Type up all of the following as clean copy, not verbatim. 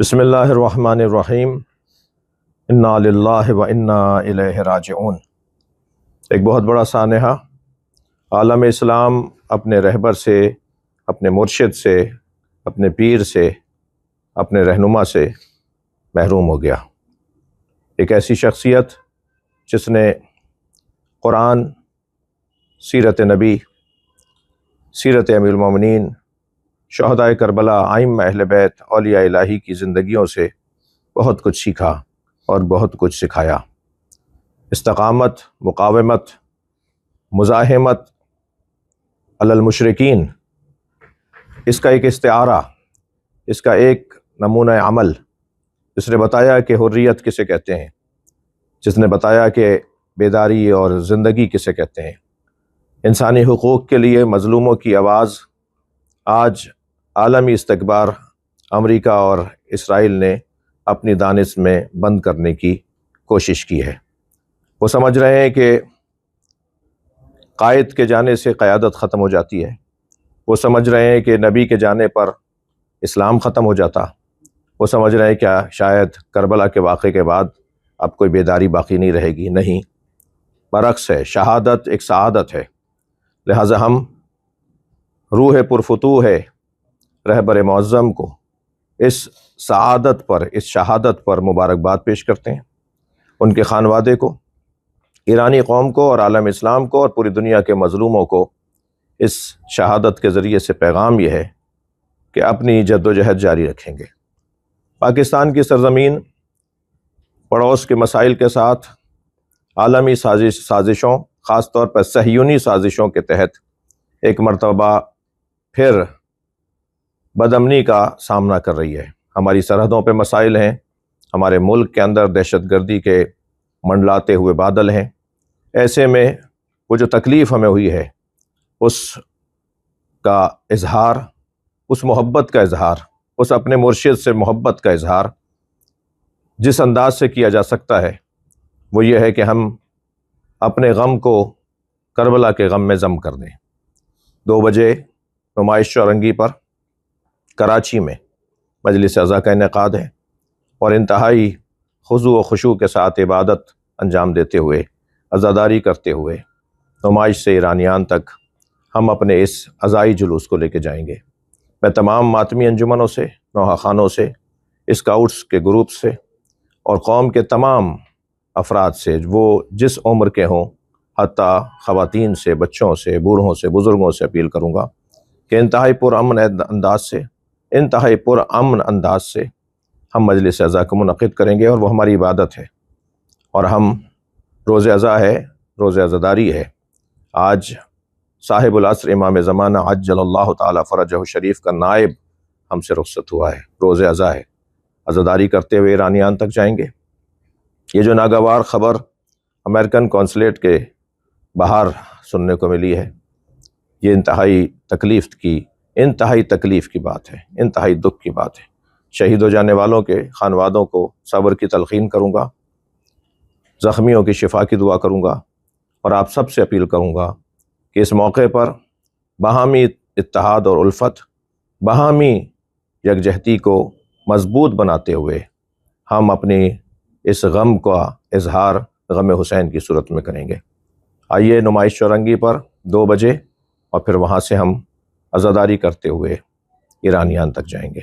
بسم اللہ الرحمن الرحیم انا للہ و انا الیہ راجعون۔ ایک بہت بڑا سانحہ، عالم اسلام اپنے رہبر سے، اپنے مرشد سے، اپنے پیر سے، اپنے رہنما سے محروم ہو گیا۔ ایک ایسی شخصیت جس نے قرآن، سیرت نبی، سیرت امیر المومنین، شہدائے کربلا، ائمہ اہل بیت، اولیاء الہی کی زندگیوں سے بہت کچھ سیکھا اور بہت کچھ سکھایا۔ استقامت، مقاومت، مزاحمت علی المشرکین، اس کا ایک استعارہ، اس کا ایک نمونہ عمل، جس نے بتایا کہ حریت کسے کہتے ہیں، جس نے بتایا کہ بیداری اور زندگی کسے کہتے ہیں، انسانی حقوق کے لیے مظلوموں کی آواز آج عالمی استکبار امریکہ اور اسرائیل نے اپنی دانش میں بند کرنے کی کوشش کی ہے۔ وہ سمجھ رہے ہیں کہ قائد کے جانے سے قیادت ختم ہو جاتی ہے، وہ سمجھ رہے ہیں کہ نبی کے جانے پر اسلام ختم ہو جاتا، وہ سمجھ رہے ہیں کیا شاید کربلا کے واقعے کے بعد اب کوئی بیداری باقی نہیں رہے گی۔ نہیں، برعکس ہے، شہادت ایک سعادت ہے۔ لہٰذا ہم روح پرفتوح ہے رہبر معظم کو اس سعادت پر، اس شہادت پر مبارکباد پیش کرتے ہیں، ان کے خانوادے کو، ایرانی قوم کو اور عالم اسلام کو اور پوری دنیا کے مظلوموں کو اس شہادت کے ذریعے سے پیغام یہ ہے کہ اپنی جد و جہد جاری رکھیں گے۔ پاکستان کی سرزمین پڑوس کے مسائل کے ساتھ عالمی سازشوں، خاص طور پر صہیونی سازشوں کے تحت ایک مرتبہ پھر بدامنی کا سامنا کر رہی ہے۔ ہماری سرحدوں پہ مسائل ہیں، ہمارے ملک کے اندر دہشت گردی کے منڈلاتے ہوئے بادل ہیں۔ ایسے میں وہ جو تکلیف ہمیں ہوئی ہے، اس کا اظہار، اس محبت کا اظہار، اس اپنے مرشد سے محبت کا اظہار جس انداز سے کیا جا سکتا ہے وہ یہ ہے کہ ہم اپنے غم کو کربلا کے غم میں ضم کر دیں۔ 2 بجے نمائش چورنگی پر کراچی میں مجلس عزا کا انعقاد ہے، اور انتہائی خضوع و خشوع کے ساتھ عبادت انجام دیتے ہوئے، عزاداری کرتے ہوئے نمائش سے ایرانیان تک ہم اپنے اس عزائی جلوس کو لے کے جائیں گے۔ میں تمام ماتمی انجمنوں سے، نوحہ خانوں سے، اسکاؤٹس کے گروپ سے اور قوم کے تمام افراد سے، وہ جس عمر کے ہوں، حتیٰ خواتین سے، بچوں سے، بوڑھوں سے، بزرگوں سے اپیل کروں گا کہ انتہائی پرامن انداز سے ہم مجلس عزا کو منعقد کریں گے، اور وہ ہماری عبادت ہے، اور ہم روز عزا ہے، روز عزاداری ہے۔ آج صاحب العصر امام زمانہ عجل اللہ تعالی فرجہ شریف کا نائب ہم سے رخصت ہوا ہے، روز عزا ہے۔ عزاداری کرتے ہوئے ایرانیان تک جائیں گے۔ یہ جو ناگوار خبر امریکن قونصلیٹ کے باہر سننے کو ملی ہے، یہ انتہائی تکلیف کی بات ہے، انتہائی دکھ کی بات ہے۔ شہید ہو جانے والوں کے خانوادوں کو صبر کی تلقین کروں گا، زخمیوں کی شفا کی دعا کروں گا، اور آپ سب سے اپیل کروں گا کہ اس موقع پر باہمی اتحاد اور الفت، باہمی یکجہتی کو مضبوط بناتے ہوئے ہم اپنی اس غم کا اظہار غم حسین کی صورت میں کریں گے۔ آئیے نمائش چورنگی پر 2 بجے، اور پھر وہاں سے ہم عزاداری کرتے ہوئے ایرانیان تک جائیں گے۔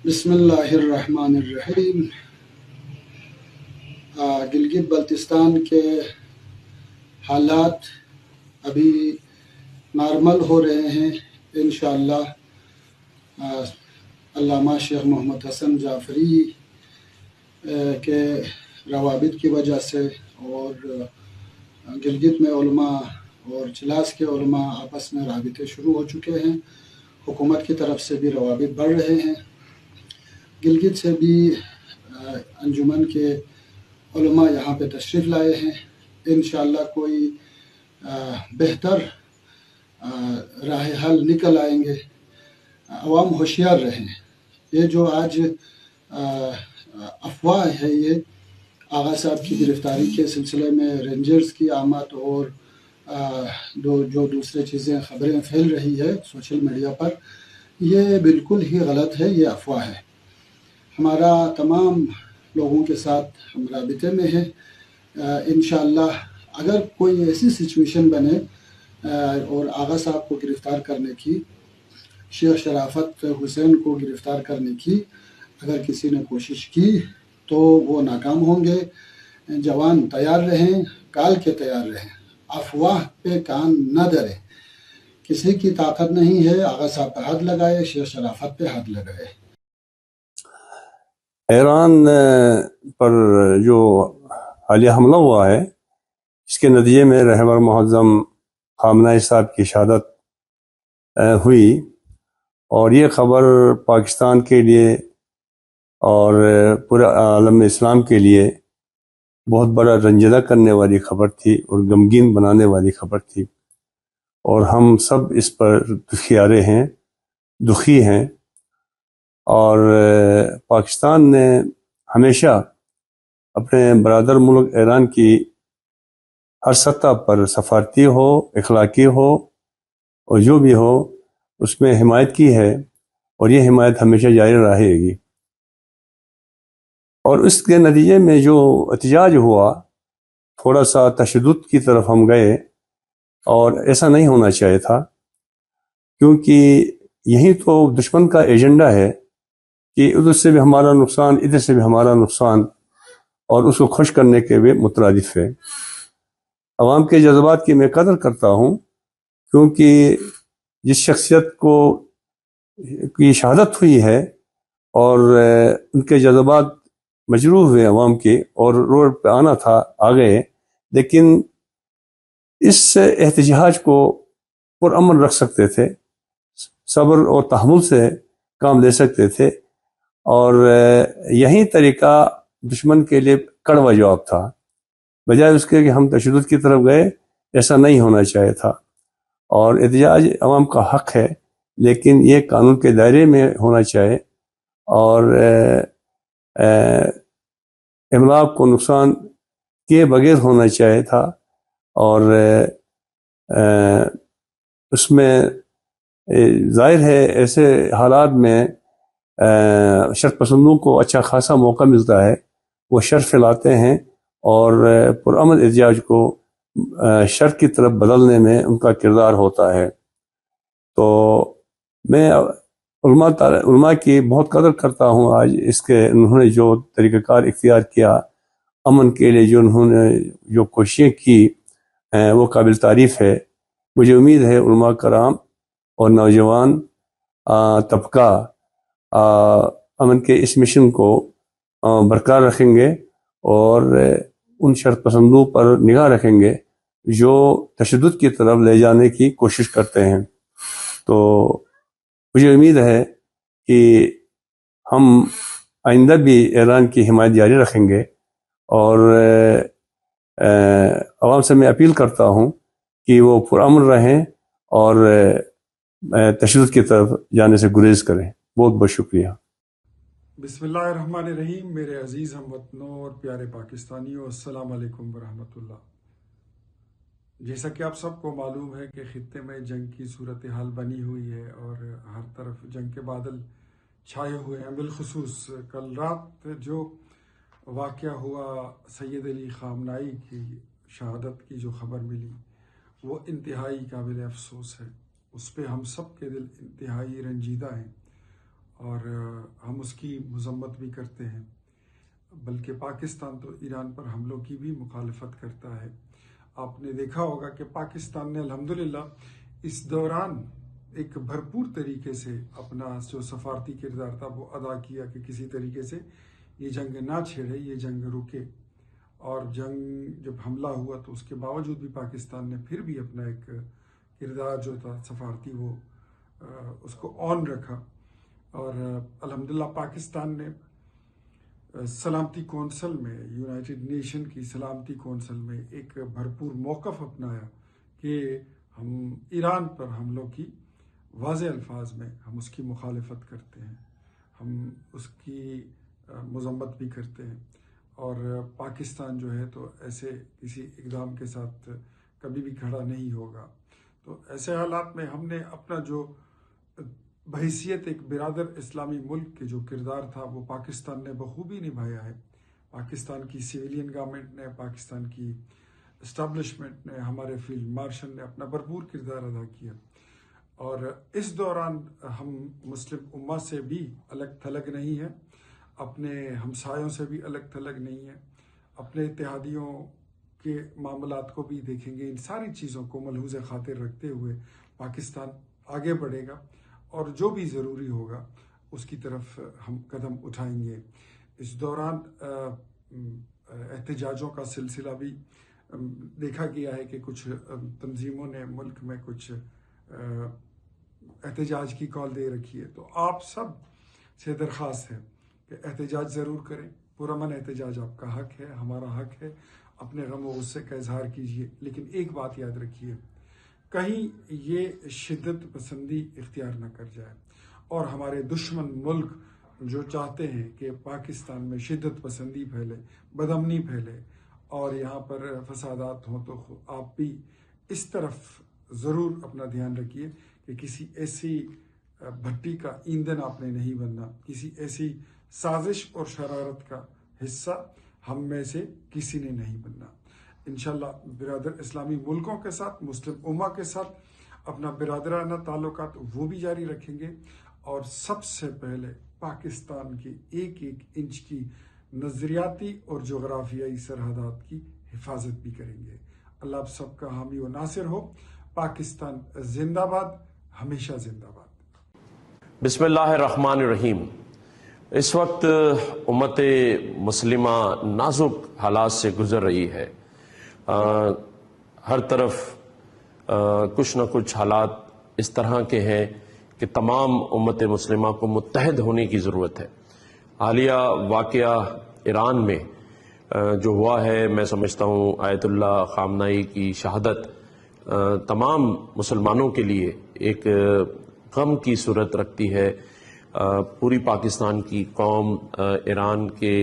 بسم اللہ الرحمن الرحیم۔ گلگت بلتستان کے حالات ابھی نارمل ہو رہے ہیں انشاءاللہ۔ علامہ شیخ محمد حسن جعفری کے روابط کی وجہ سے، اور گلگت میں علماء اور چلاس کے علماء آپس میں رابطے شروع ہو چکے ہیں، حکومت کی طرف سے بھی روابط بڑھ رہے ہیں۔ گلگت سے بھی انجمن کے علماء یہاں پہ تشریف لائے ہیں۔ انشاءاللہ کوئی بہتر راہ حل نکل آئیں گے۔ عوام ہوشیار رہیں۔ یہ جو آج افواہ ہے، یہ آغا صاحب کی گرفتاری کے سلسلے میں رینجرز کی آمد اور جو دوسرے چیزیں خبریں پھیل رہی ہے سوشل میڈیا پر، یہ بالکل ہی غلط ہے، یہ افواہ ہے۔ हमारा तमाम लोगों के साथ हम राबिते में हैं। इंशाअल्लाह अगर कोई ऐसी सिचुएशन बने और आगा साहब को गिरफ़्तार करने की, शेख शराफत हुसैन को गिरफ़्तार करने की अगर किसी ने कोशिश की तो वो नाकाम होंगे। जवान तैयार रहें, काल के तैयार रहें, अफवाह पे कान न धरें। किसी की ताकत नहीं है आगा साहब पे हाथ लगाए, शेख शराफत पे हाथ लगाए। ईरान पर जो हालिया हमला हुआ है, इसके नतीजे में रहबर मुअज़्ज़म ख़ामनेई साहब की शहादत हुई, और ये ख़बर पाकिस्तान के लिए और पूरे आलम इस्लाम के लिए बहुत बड़ा रंजीदा करने वाली ख़बर थी और गमगीन बनाने वाली ख़बर थी, और हम सब इस पर दुखी हैं। और पाकिस्तान ने हमेशा अपने बरादर मुल्क ईरान की हर सतह पर सफारती हो, इखलाकी हो और जो भी हो उसमें हिमायत की है, और ये हिमायत हमेशा जारी रहेगी। और इसके नतीजे में जो एहतजाज हुआ, थोड़ा सा तशद्दुद की तरफ हम गए, और ऐसा नहीं होना चाहिए था, क्योंकि यही तो दुश्मन का एजेंडा है कि उधर से भी हमारा नुकसान, इधर से भी हमारा नुकसान, और उसको खुश करने के भी मुतरादिफ है। अवाम के जज्बात की मैं कदर करता हूँ, क्योंकि जिस शख्सियत की शहादत हुई है और उनके जज्बात मजरूह हुए अवाम के, और रोड पे आना था, आ गए, लेकिन इस एहतजाज को पुरअमन रख सकते थे, सब्र और तहम्मुल से काम ले सकते थे, और यही तरीका दुश्मन के लिए कड़वा जवाब था, बजाय उसके कि हम तशद्दुद की तरफ गए। ऐसा नहीं होना चाहिए था, और एहतजाज अवाम का हक है, लेकिन ये कानून के दायरे में होना चाहिए, और इमलाक को नुकसान किए बगैर होना चाहिए था। और उसमें जाहिर है ऐसे हालात में शर्त पसंदों को अच्छा खासा मौका मिलता है, वो शर फैलाते हैं, और पुरअमन एहतजाज को शर की तरफ बदलने में उनका किरदार होता है। तो मैं उलमा की बहुत कदर करता हूँ। आज इसके उन्होंने जो तरीक़ाकार इख्तियार किया, अमन के लिए जो उन्होंने जो कोशिशें की, वो काबिल तारीफ़ है। मुझे उम्मीद है उलमा कराम और नौजवान तबका अमन के इस मिशन को बरकरार रखेंगे, और उन शर्त पसंदों पर निगाह रखेंगे जो तशद्दुद की तरफ ले जाने की कोशिश करते हैं। तो मुझे उम्मीद है कि हम आइंदा भी ईरान की हिमायत जारी रखेंगे, और आवाम से मैं अपील करता हूँ कि वो पुरअमन रहें और तशद्दुद की तरफ जाने से गुरेज करें। बहुत बहुत शुक्रिया। बिस्मिल्लाहिर्रहमानिर्रहीम। मेरे अजीज़ हमवतनों और प्यारे पाकिस्तानियों, अस्सलाम वालेकुम वरहमतुल्लाह। जैसा कि आप सबको मालूम है कि ख़ित्ते में जंग की सूरत हाल बनी हुई है और हर तरफ जंग के बादल छाए हुए हैं। बिलखुसूस कल रात जो वाक़या हुआ, सैयद अली ख़ामनेई की शहादत की जो ख़बर मिली, वो इंतहाई काबिल अफसोस है। उस पर हम सब के दिल इंतहाई रंजीदा हैं, और हम उसकी मज़म्मत भी करते हैं। बल्कि पाकिस्तान तो ईरान पर हमलों की भी मुखालफत करता है। आपने देखा होगा कि पाकिस्तान ने अल्हम्दुलिल्लाह इस दौरान एक भरपूर तरीके से अपना जो सफारती किरदार था वो अदा किया कि किसी तरीके से ये जंग ना छेड़े, ये जंग रुके। और जंग जब हमला हुआ तो उसके बावजूद भी पाकिस्तान ने फिर भी अपना एक किरदार जो था सफारती वो उसको ऑन रखा। और अल्हम्दुलिल्लाह पाकिस्तान ने सलामती कौंसल में, यूनाइटेड नेशन की सलामती कौंसल में एक भरपूर मौक़िफ़ अपनाया कि हम ईरान पर हमलों की वाज़ेह अल्फाज में हम उसकी मुखालफत करते हैं, हम उसकी मज़म्मत भी करते हैं। और पाकिस्तान जो है तो ऐसे किसी इक़दाम के साथ कभी भी खड़ा नहीं होगा। तो ऐसे हालात में हमने अपना जो बहैसियत एक बिरादर इस्लामी मुल्क के जो किरदार था वो पाकिस्तान ने बखूबी निभाया है। पाकिस्तान की सिविलियन गवर्नमेंट ने, पाकिस्तान की इस्टेब्लिशमेंट ने, हमारे फील्ड मार्शल ने अपना भरपूर किरदार अदा किया। और इस दौरान हम मुस्लिम उम्मा से भी अलग थलग नहीं है, अपने हमसायों से भी अलग थलग नहीं है, अपने इत्तेहादियों के मामलात को भी देखेंगे। इन सारी चीज़ों को मलहूज़ खातिर रखते हुए पाकिस्तान आगे बढ़ेगा और जो भी ज़रूरी होगा उसकी तरफ हम कदम उठाएंगे। इस दौरान एहतजाजों का सिलसिला भी देखा गया है कि कुछ तंजीमों ने मुल्क में कुछ एहतजाज की कॉल दे रखी है। तो आप सब से दरख्वास्त है कि एहतजाज ज़रूर करें, पुरअमन एहतजाज आपका हक है, हमारा हक है, अपने गम व गुस्से का इजहार कीजिए। लेकिन एक बात याद रखिए, कहीं ये शिद्दत पसंदी इख्तियार न कर जाए और हमारे दुश्मन मुल्क जो चाहते हैं कि पाकिस्तान में शिद्दत पसंदी फैले, बदअमनी फैले और यहाँ पर फसादात हों, तो आप भी इस तरफ ज़रूर अपना ध्यान रखिए कि किसी ऐसी भट्टी का ईंधन आपने नहीं बनना, किसी ऐसी साजिश और शरारत का हिस्सा हम में से किसी ने नहीं बनना। इंशाल्लाह बिरादर इस्लामी मुल्कों के साथ, मुस्लिम उम्मा के साथ अपना बिरादराना ताल्लुकात वो भी जारी रखेंगे और सबसे पहले पाकिस्तान के एक एक इंच की नज़रियाती और जोग्राफियाई सरहदात की हिफाजत भी करेंगे। अल्लाह आप सबका हामी व नासिर हो। पाकिस्तान जिंदाबाद, हमेशा जिंदाबाद। बिस्मिल्लाहिर्रहमानिर्रहीम। इस वक्त उम्मत मुस्लिमा नाजुक हालात से गुजर रही है। हर तरफ कुछ न कुछ हालात इस तरह के हैं कि तमाम उम्मत मुस्लिमा को मुत्तहद होने की ज़रूरत है। हालिया वाक़या ईरान में जो हुआ है, मैं समझता हूँ आयतुल्ला ख़ामनाई की शहादत तमाम मुसलमानों के लिए एक गम की सूरत रखती है। पूरी पाकिस्तान की कौम ईरान के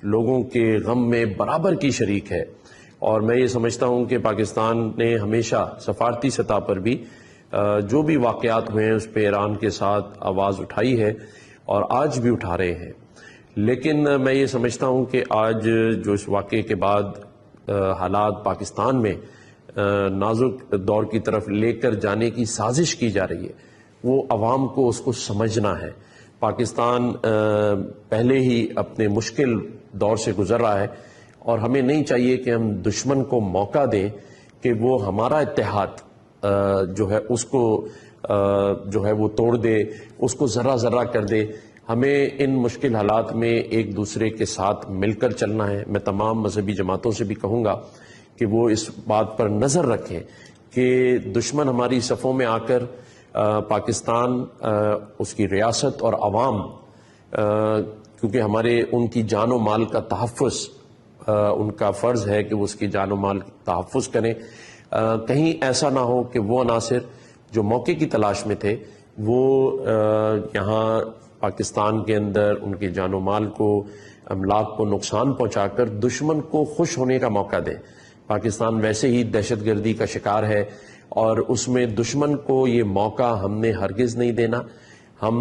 लोगों के गम में बराबर की शरीक है और मैं ये समझता हूँ कि पाकिस्तान ने हमेशा सफारती सतह पर भी जो भी वाक़यात हुए हैं उस पर ईरान के साथ आवाज़ उठाई है और आज भी उठा रहे हैं। लेकिन मैं ये समझता हूँ कि आज जो इस वाक़े के बाद हालात पाकिस्तान में नाजुक दौर की तरफ लेकर जाने की साजिश की जा रही है, वो अवाम को उसको समझना है। पाकिस्तान पहले ही अपने मुश्किल दौर से गुजर रहा है और हमें नहीं चाहिए कि हम दुश्मन को मौका दें कि वो हमारा इत्तेहाद जो है उसको जो है वो तोड़ दे, उसको ज़रा ज़रा कर दे। हमें इन मुश्किल हालात में एक दूसरे के साथ मिलकर चलना है। मैं तमाम मजहबी जमातों से भी कहूँगा कि वो इस बात पर नज़र रखें कि दुश्मन हमारी सफ़ों में आकर पाकिस्तान उसकी रियासत और आवाम, क्योंकि हमारे उनकी जान और माल का तहफ़्फ़ुज़ उनका फ़र्ज़ है कि वो उसकी जान और माल का तहफ़्फ़ुज़ करें। कहीं ऐसा ना हो कि वो अनासिर जो मौके की तलाश में थे वो यहाँ पाकिस्तान के अंदर उनके जान और माल को, अमलाक को नुकसान पहुँचाकर दुश्मन को खुश होने का मौका दें। पाकिस्तान वैसे ही दहशतगर्दी का शिकार है और उसमें दुश्मन को ये मौका हमने हरगिज़ नहीं देना। हम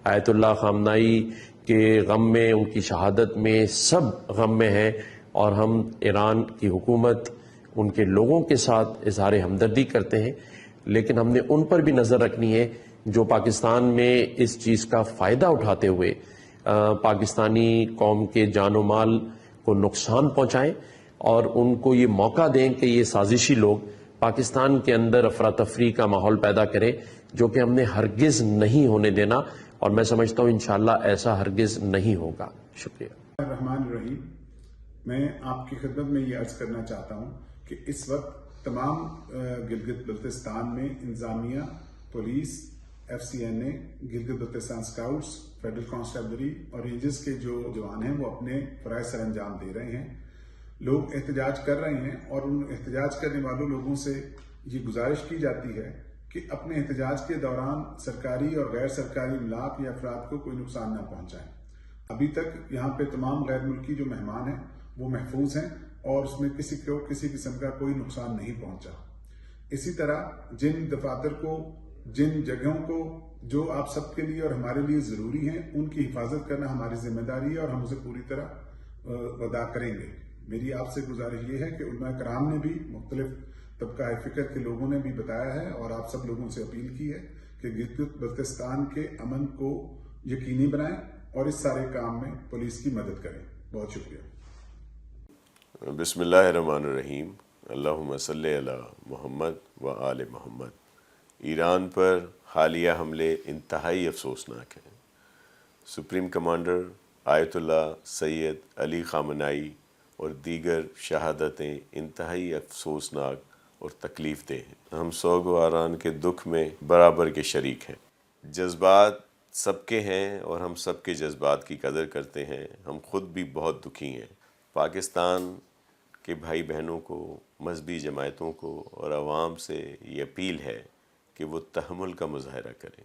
आयतुल्ला ख़ामनाई के गम में, उनकी शहादत में, सब गम में हैं और हम ईरान की हुकूमत, उनके लोगों के साथ इज़हार हमदर्दी करते हैं। लेकिन हमने उन पर भी नज़र रखनी है जो पाकिस्तान में इस चीज़ का फ़ायदा उठाते हुए पाकिस्तानी कौम के जान और माल को नुकसान पहुँचाएँ और उनको ये मौका दें कि ये साजिशी लोग पाकिस्तान के अंदर अफरा तफरी का माहौल पैदा करें, जो कि हमने हरगिज़ नहीं होने देना और मैं समझता हूँ इंशाअल्लाह ऐसा हरगिज़ नहीं होगा। शुक्रिया। रहमान रहीम। मैं आपकी खिदमत में ये अर्ज करना चाहता हूँ कि इस वक्त तमाम गिलगित बल्तिस्तान में इंतजामिया, police, FCNA, Gilgit Baltistan scouts, federal constabulary और रेंजर्स के जो जवान हैं वो अपने फ़राइज़ सर अंजाम दे रहे हैं। लोग एहतजाज कर रहे हैं और उन एहतजाज करने वालों लोगों से ये गुजारिश की जाती है कि अपने एहतजाज के दौरान सरकारी और गैर सरकारी इमलाक या अफराद को कोई नुकसान न पहुंचाएं। अभी तक यहाँ पे तमाम गैर मुल्की जो मेहमान हैं वो महफूज हैं और उसमें किसी को किसी किस्म का कोई नुकसान नहीं पहुंचा। इसी तरह जिन दफातर को, जिन जगहों को جو آپ سب کے لیے اور ہمارے لیے ضروری ہیں ان کی حفاظت کرنا ہماری ذمہ داری ہے اور ہم اسے پوری طرح ادا کریں گے۔ میری آپ سے گزارش یہ ہے کہ علماء کرام نے بھی، مختلف طبقہ فکر کے لوگوں نے بھی بتایا ہے اور آپ سب لوگوں سے اپیل کی ہے کہ گلگت بلتستان کے امن کو یقینی بنائیں اور اس سارے کام میں پولیس کی مدد کریں۔ بہت شکریہ۔ بسم اللہ الرحمن الرحیم، اللہم صلی علی محمد و آل محمد۔ ایران پر حالیہ حملے انتہائی افسوسناک ہیں۔ سپریم کمانڈر آیت اللہ سید علی خامنائی اور دیگر شہادتیں انتہائی افسوسناک اور تکلیف دہ ہیں۔ ہم سوگواران کے دکھ میں برابر کے شریک ہیں۔ جذبات سب کے ہیں اور ہم سب کے جذبات کی قدر کرتے ہیں۔ ہم خود بھی بہت دکھی ہیں۔ پاکستان کے بھائی بہنوں کو، مذہبی جماعتوں کو اور عوام سے یہ اپیل ہے کہ وہ تحمل کا مظاہرہ کریں۔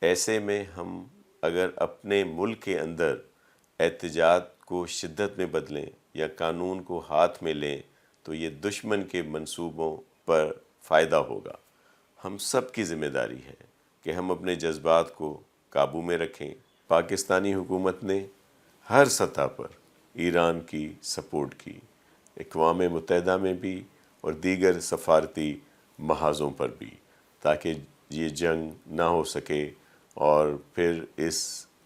ایسے میں ہم اگر اپنے ملک کے اندر احتجاج کو شدت میں بدلیں یا قانون کو ہاتھ میں لیں تو یہ دشمن کے منصوبوں پر فائدہ ہوگا۔ ہم سب کی ذمہ داری ہے کہ ہم اپنے جذبات کو قابو میں رکھیں۔ پاکستانی حکومت نے ہر سطح پر ایران کی سپورٹ کی، اقوام متحدہ میں بھی اور دیگر سفارتی محاذوں پر بھی، تاکہ یہ جنگ نہ ہو سکے، اور پھر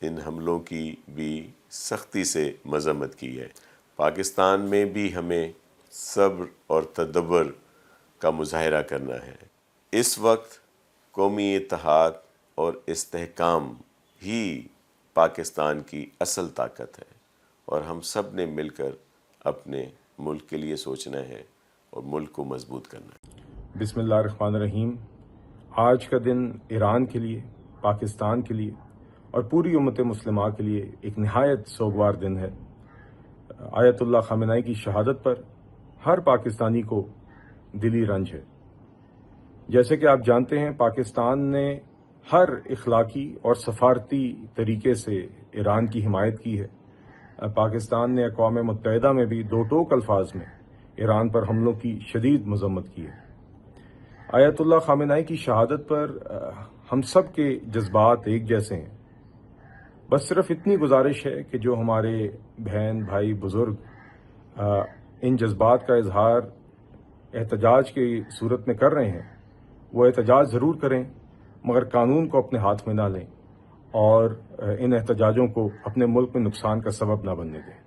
ان حملوں کی بھی سختی سے مذمت کی ہے۔ پاکستان میں بھی ہمیں صبر اور تدبر کا مظاہرہ کرنا ہے۔ اس وقت قومی اتحاد اور استحکام ہی پاکستان کی اصل طاقت ہے، اور ہم سب نے مل کر اپنے ملک کے لیے سوچنا ہے اور ملک کو مضبوط کرنا ہے۔ بسم اللہ الرحمن الرحیم۔ آج کا دن ایران کے لیے، پاکستان کے لیے اور پوری امت مسلمہ کے لیے ایک نہایت سوگوار دن ہے۔ آیت اللہ خامنائی کی شہادت پر ہر پاکستانی کو دلی رنج ہے۔ جیسے کہ آپ جانتے ہیں، پاکستان نے ہر اخلاقی اور سفارتی طریقے سے ایران کی حمایت کی ہے۔ پاکستان نے اقوام متحدہ میں بھی دو ٹوک الفاظ میں ایران پر حملوں کی شدید مذمت کی ہے۔ آیت اللہ خامنائی کی شہادت پر ہم سب کے جذبات ایک جیسے ہیں۔ بس صرف اتنی گزارش ہے کہ جو ہمارے بہن بھائی بزرگ ان جذبات کا اظہار احتجاج کی صورت میں کر رہے ہیں، وہ احتجاج ضرور کریں، مگر قانون کو اپنے ہاتھ میں نہ لیں اور ان احتجاجوں کو اپنے ملک میں نقصان کا سبب نہ بننے دیں۔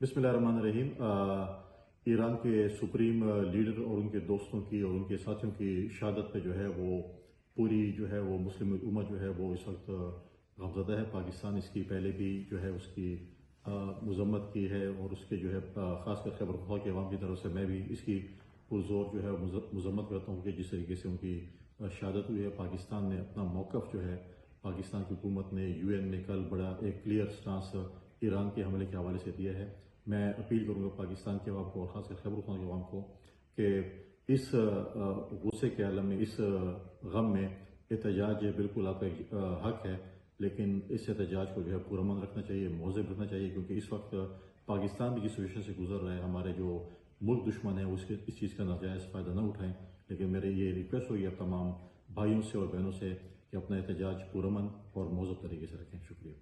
بسم اللہ الرحمن الرحیم۔ ایران کے سپریم لیڈر اور ان کے دوستوں کی اور ان کے ساتھیوں کی شہادت پہ جو ہے وہ پوری جو ہے وہ مسلم امت جو ہے وہ اس وقت غمزدہ ہے۔ پاکستان اس کی پہلے بھی جو ہے اس کی مذمت کی ہے، اور اس کے جو ہے خاص کر خیبر پختونخوا کے عوام کی طرف سے میں بھی اس کی پرزور جو ہے مذمت کرتا ہوں کہ جس طریقے سے ان کی شہادت ہوئی ہے۔ پاکستان نے اپنا موقف جو ہے، پاکستان کی حکومت نے، یو این نے کل بڑا ایک کلیئر سٹانس ایران کے حملے کے حوالے سے دیا ہے۔ میں اپیل کروں گا پاکستان کے عوام کو اور خاص کر خیبر پختونخوا کے عوام کو کہ اس غصے کے عالم میں، اس غم میں احتجاج بالکل آپ کا حق ہے، لیکن اس احتجاج کو جو ہے پرامن رکھنا چاہیے، مہذب رکھنا چاہیے، کیونکہ اس وقت پاکستان بھی جس سچویشن سے گزر رہا ہے، ہمارے جو ملک دشمن ہیں اس چیز کا ناجائز فائدہ نہ اٹھائیں۔ لیکن میرے یہ ریکویسٹ ہوگی اب تمام بھائیوں سے اور بہنوں سے کہ اپنا احتجاج پرامن اور مہذب طریقے سے رکھیں۔ شکریہ۔